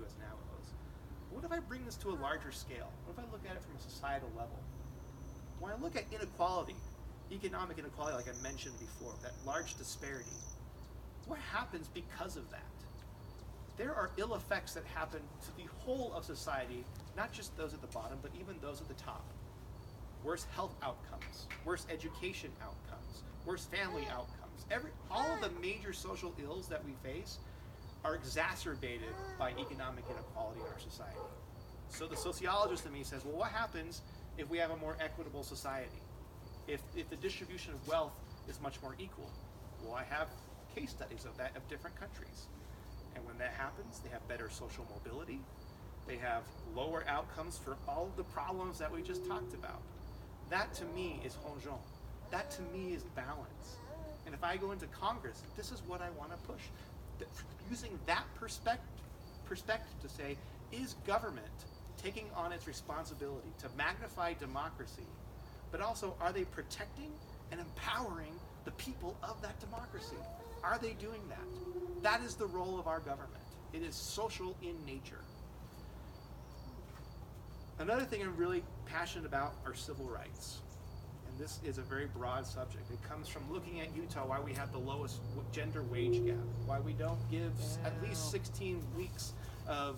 do as Navajos. What if I bring this to a larger scale? What if I look at it from a societal level? When I look at inequality, economic inequality, like I mentioned before, that large disparity, what happens because of that? There are ill effects that happen to the whole of society, not just those at the bottom, but even those at the top. Worse health outcomes, worse education outcomes, worse family outcomes. All of the major social ills that we face are exacerbated by economic inequality in our society. So the sociologist in me says, well, what happens if we have a more equitable society? If the distribution of wealth is much more equal? Well, I have case studies of that of different countries. And when that happens, they have better social mobility. They have lower outcomes for all of the problems that we just talked about. That to me is honjon. That to me is balance. And if I go into Congress, this is what I want to push. Using that perspective to say, is government taking on its responsibility to magnify democracy, but also are they protecting and empowering the people of that democracy? Are they doing that? That is the role of our government. It is social in nature. Another thing I'm really passionate about are civil rights. And this is a very broad subject. It comes from looking at Utah, why we have the lowest gender wage gap, why we don't give at least 16 weeks of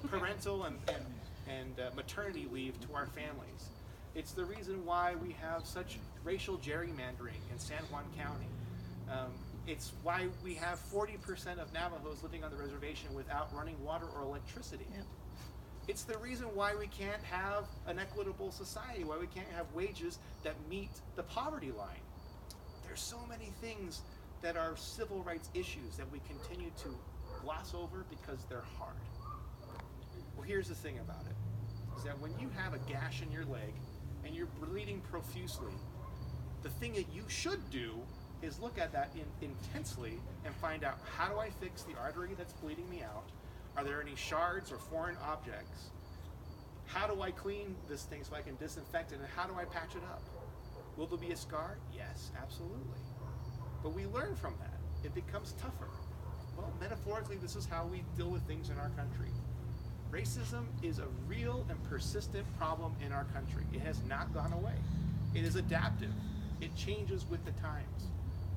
parental and maternity leave to our families. It's the reason why we have such racial gerrymandering in San Juan County. It's why we have 40% of Navajos living on the reservation without running water or electricity. Yep. It's the reason why we can't have an equitable society, why we can't have wages that meet the poverty line. There's so many things that are civil rights issues that we continue to gloss over because they're hard. Well, here's the thing about it, is that when you have a gash in your leg and you're bleeding profusely, the thing that you should do is look at that intensely and find out, how do I fix the artery that's bleeding me out? Are there any shards or foreign objects? How do I clean this thing so I can disinfect it, and how do I patch it up? Will there be a scar? Yes, absolutely. But we learn from that. It becomes tougher. Well, metaphorically, this is how we deal with things in our country. Racism is a real and persistent problem in our country. It has not gone away. It is adaptive. It changes with the times.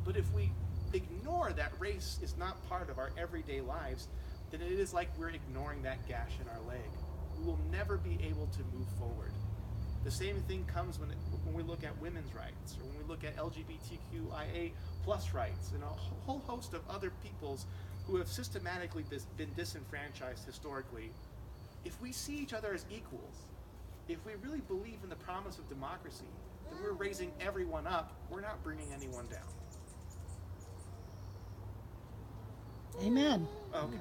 But if we ignore that race is not part of our everyday lives, then it is like we're ignoring that gash in our leg. We will never be able to move forward. The same thing comes when we look at women's rights, or when we look at LGBTQIA plus rights, and a whole host of other peoples who have systematically been disenfranchised historically. If we see each other as equals, if we really believe in the promise of democracy, then we're raising everyone up, we're not bringing anyone down. Amen. Okay.